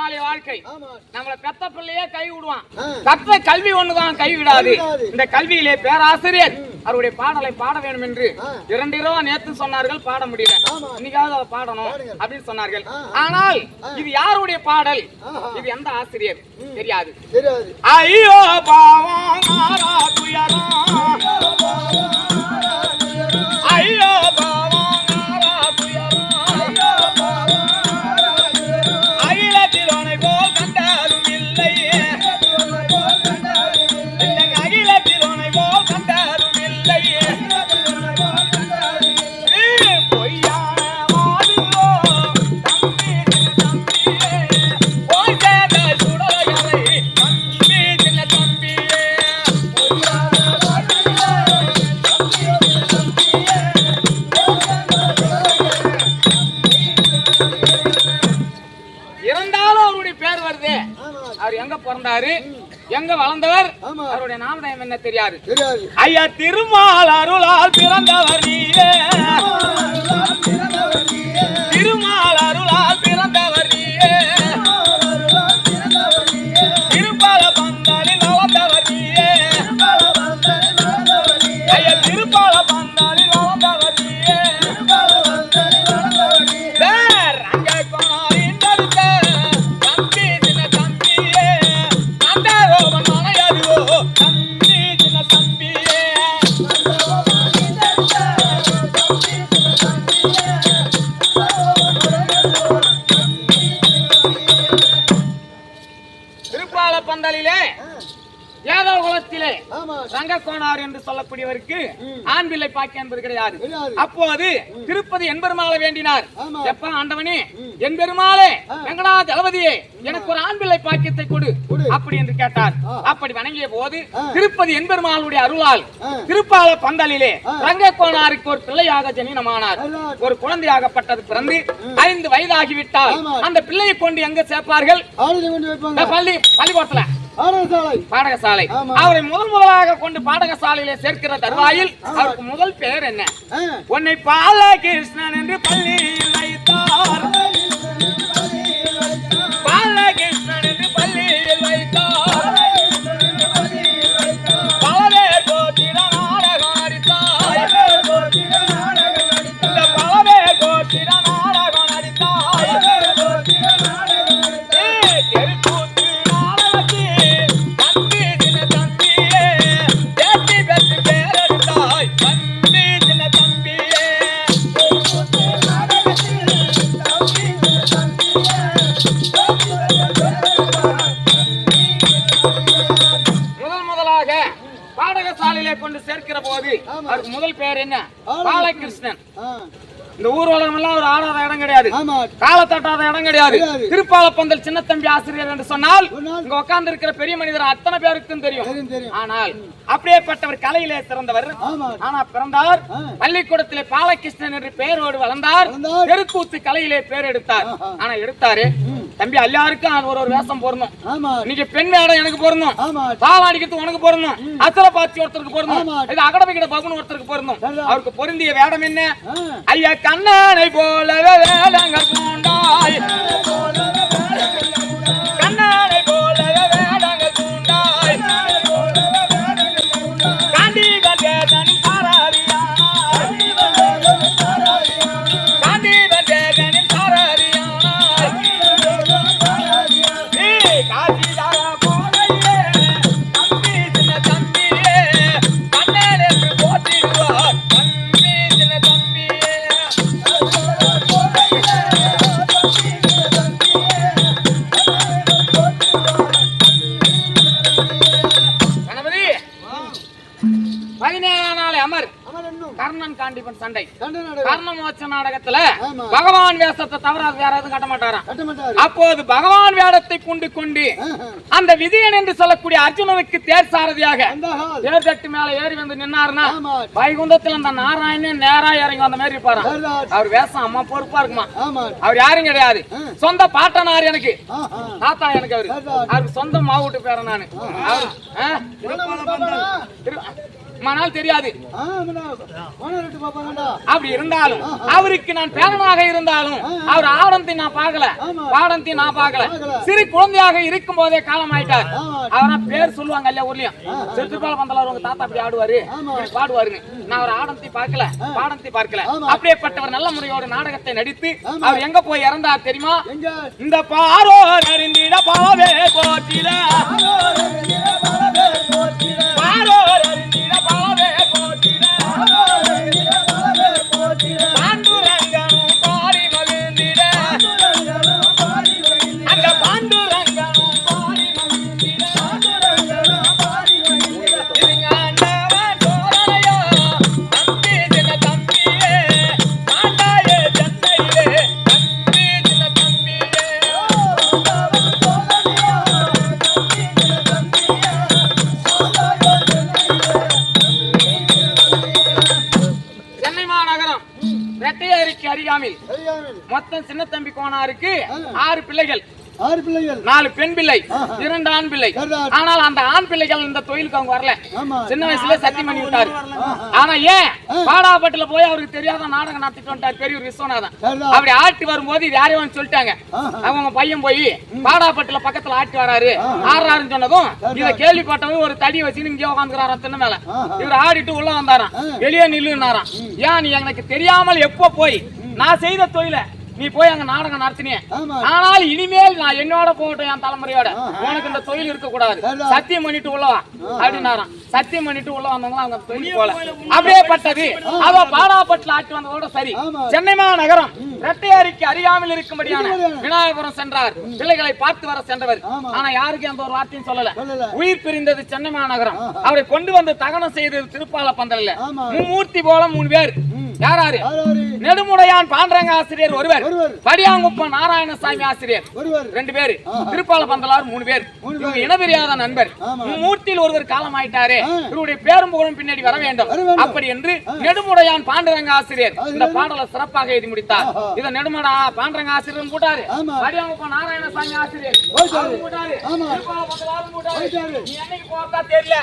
நாளைய வாழ்க்கை. நம்மள பெத்த பிள்ளையே கை விடுவான். கற்ற கல்வி ஒண்ணுதான் கை விடாது. இந்த கல்வியிலே பேராசிரியர் அவருடைய பாடலை பாட வேண்டும் என்று 2 இரவா நேத்து சொன்னார்கள். பாட முடியல. இன்னைக்காவது அதை பாடணும் அப்படின்னு சொன்னார்கள். ஆனால் இது யாருடைய பாடல்? இது எந்த ஆசிரியர் தெரியாது. ஐயோ பாவம் ஆரா துயரம், ஐயோ எங்க வளர்ந்தவர், அவருடைய நாமதயம் என்ன தெரியாது. ஐயா திருமால் அருளால் பிறந்தவர் நீயே, திருமால் அருளால் பிறந்தவர் நீயே, திருப்பால பந்தாலில் வளர்ந்தவர் நீயே, ஐயா திருப்பால பந்தாலில் வளர்ந்தவர் நீயே, ரங்கக்கோணார் என்று சொல்லக்கூடியவருக்கு ஆண் பிள்ளை பாக்கியம் என்பது கிடையாது. அப்போது திருப்பதி என்பெருமாளை வேண்டினார். எப்ப ஆண்டவனே, என்பெருமாளே, வெங்கடாஜ தளபதியே, எனக்கு ஒரு ஆண் பிள்ளை பாக்கியத்தை கொடு அப்படி என்று கேட்டார். அப்படி வணங்கிய போது திருப்பதி என்பெருமாளுடைய அருளால் திருப்பால பந்தலிலே ரங்கக்கோணாருக்கு ஒரு பிள்ளையாக ஜனனமானார். ஒரு குழந்தையாகப்பட்டது பிறந்து 5 வயதாகிவிட்டால் அந்த பிள்ளையை கொண்டு எங்க சேர்ப்பார்கள்? பள்ளிக்கூடத்துல, பாடகசாலை. அவரை முதலாக கொண்டு பாடகசாலையிலே சேர்க்கிற தருவாயில் அவருக்கு முதல் பெயர் என்ன? உன்னை பாலகிருஷ்ணன் என்று பள்ளியில் வைத்தார், பாலகிருஷ்ணன் என்று பள்ளியில் வைத்தார், பலவே கோத்திர நாடகம் நடித்தார், இந்த பலவே கோத்திர நாடகம் நடித்தார், கொண்டு சேர்க்கிற போது அவருக்கு முதல் பெயர் என்ன? பாலகிருஷ்ணன். இந்த ஊர்வலம் எல்லாம் ஒரு ஆடாத இடம் கிடையாது, கால தட்டாத இடம் கிடையாது. திருப்பாலப்பந்தல் சின்ன தம்பி ஆசிரியர் என்று சொன்னால் இங்க உட்கார்ந்து இருக்கிற பெரிய மனிதர் அத்தனை பேருக்கும் தெரியும். ஆனால் அப்படியேப்பட்டவர் கலையிலே சிறந்தவர். ஆனா பிறந்தார் பள்ளிக்கூடத்திலே பாலகிருஷ்ணன் என்று பெயரோடு வளர்ந்தார். தெருக்கூத்து கலையிலே பேர் எடுத்தார். ஆனா எடுத்தாரு தம்பி, எல்லாருக்கும் ஒரு வேஷம் போடணும். நீங்க பெண் வேடம் எனக்கு போடணும், பாவாடிக்கிறது உனக்கு போடணும், அசல பாச்சி ஒருத்தருக்கு போடணும், இது அகடமிக்கிட பகுன் ஒருத்தருக்கு போடணும். அவருக்கு பொருந்திய வேடம் என்ன? ஐயா கண்ணனை போலவே வேடங்கள் பூண்டாய், கண்ணனை போலவே வேடங்கள் பூண்டாய், காண்டிவன் தேசனின் சாரதியானாய், காண்டிவன் தேசனின் சாரதியானாய், காசிதார போலையே தம்பி சின்ன தம்பியே, கண்ணன் என்று போற்றிடுவார் தம்பி சின்ன தம்பியே, கர்ணன் காண்டிபன் சண்டை. கர்ணமோட்ச நாடகத்துல பகவான் வேஷத்தை தவிர வேற எதுவும் கட்ட மாட்டாராம். அப்போது பகவான் வேடத்தை கொண்டு அந்த விஜயன் என்று சொல்லக்கூடிய அர்ஜுனனுக்கு தேர் சாரதியாக தேர் தட்டு மேல ஏறி வந்து நின்னாருன்னா வைகுந்தத்தில் அந்த நாராயணன் நேரா இறங்கி வந்த மாதிரி இருப்பாராம். அவர் வேஷம் அம்மா பொறுப்பா இருக்குமா. அவர் யாரும் கிடையாது, சொந்த பாட்டனார் எனக்கு, தாத்தா எனக்கு. அவருக்கு சொந்த மாவூட்டு பேர நானு. மனால் தெரியாது. அப்படி இருந்தாலும் அவருக்கு நான் பேரனாக இருந்தாலும் அவர் ஆடந்தி நான் பார்க்கல, பாடந்தி நான் பார்க்கல. சிறு குழந்தையாக இருக்கும் போதே காலம் ஆயிட்டார். அவரா பேர் சொல்லுவாங்க இல்லையா ஊர்லயும், திருப்பால பந்தலார் உங்க தாத்தா அப்படி ஆடுவாரு பாடுவாருன்னு. நான் அவர் ஆடந்தி பார்க்கல, பாடந்தி பார்க்கல. அப்படியேப்பட்டவர் நல்ல முறையோட நாடகத்தை நடித்து அவர் எங்க போய் இறந்தார் தெரியுமா? இந்த பாரோ அறிந்திட பாவே போற்றிட, பாரோ அறிந்திட பாவே போற்றிட, பாண்டுரங்கனும் பாடி மகிழ்ந்திட, அந்த பாண்டுரங்கனும் பாடி மகிழ்ந்திட, திருஞாண்டவன் தோரணையோ தம்பி சின்ன தம்பியே, மாண்டாயே சென்னையிலே தம்பி சின்ன தம்பியே. சென்னை மாநகரம் ரெட்டையருக்கு அருகாமையில் மொத்தம் சின்ன தம்பி கோனாருக்கு 6 பிள்ளைகள், 4 பெண் பிள்ளை, 2 ஆண் பிள்ளை. ஆனால் அந்த ஆண் பிள்ளைகள் இந்த தொழிலுக்கு அவங்க வரல. சின்ன வயசுல சத்தியம் பண்ணி விட்டாரு. ஆனா ஏன் பாடாப்பட்டுல போய் அவருக்கு தெரியாத நாடகம் நடத்திட்டு வந்துட்டார் பெரியவர் விஸ்வநாதன். அப்படி ஆட்டி வரும்போது இது யாரையும் சொல்லிட்டாங்க. அவங்க பையன் போய் பாடாப்பட்டுல பக்கத்துல ஆட்டி வராரு, ஆடுறாருன்னு சொன்னதும் இதை கேள்விப்பட்டவங்க ஒரு தடி வச்சு இங்கே உட்காந்துக்கிறாராம் தின்ன மேல. இவர் ஆடிட்டு உள்ள வந்தாராம், வெளியே நில்லுனாராம். ஏன் நீ எனக்கு தெரியாமல் எப்போ போய் நான் செய்த தொழில நீ போய் அங்க நாடகம் நடத்தினே, ஆனால் இனிமேல் நான் என்னோட போகட்டும் என் தலைமுறையோட, உனக்கு இந்த தொழில் இருக்க கூடாது, சத்தியம் பண்ணிட்டு உள்ளவா அப்படின்னாராம். சத்தியம் பண்ணிட்டு உள்ள வந்தவங்க அவங்க தொழில் போல. அப்படியே பட்டது அவ பாடாப்பட்டுல ஆட்டி வந்ததோட சரி. சென்னை மாநகரம் ரெட்டையாரிக்கு அறியாமல் இருக்கும்படியான விநாயகபுரம் சென்றார், பிள்ளைகளை பார்த்து வர சென்றவர். ஆனா யாருக்கு எந்த ஒரு வார்த்தையும் சொல்லல. உயிர் பிரிந்தது சென்னை மாநகரம். அவரை கொண்டு வந்து தகனம் செய்தது திருப்பால பந்தல்ல. மும்மூர்த்தி போல 3 பேர். யாராரு? நெடுமுடையான் பாண்டரங்க ஆசிரியர் ஒருவர், படியாங்குப்பம் நாராயணசாமி ஆசிரியர் 2 பேர், திருப்பால பந்தலார் 3 பேர். இவங்க இனபிரியாத நண்பர். மூர்த்தியில் ஒருவர் காலம் ஆயிட்டாரே, இவருடைய பேரும் புகழும் பின்னாடி வர வேண்டும் அப்படி என்று நெடுமுடையான் பாண்டரங்க ஆசிரியர் இந்த பாடலை சிறப்பாக எழுதி முடித்தார். இதை நெடுமுடா பாண்டரங்க ஆசிரியர் போட்டாரு, படியாங்குப்பம் நாராயணசாமி ஆசிரியர் போட்டாரு, திருப்பால பந்தலாரும் போட்டாரு. நீ என்னைக்கு போறதா தெரியல.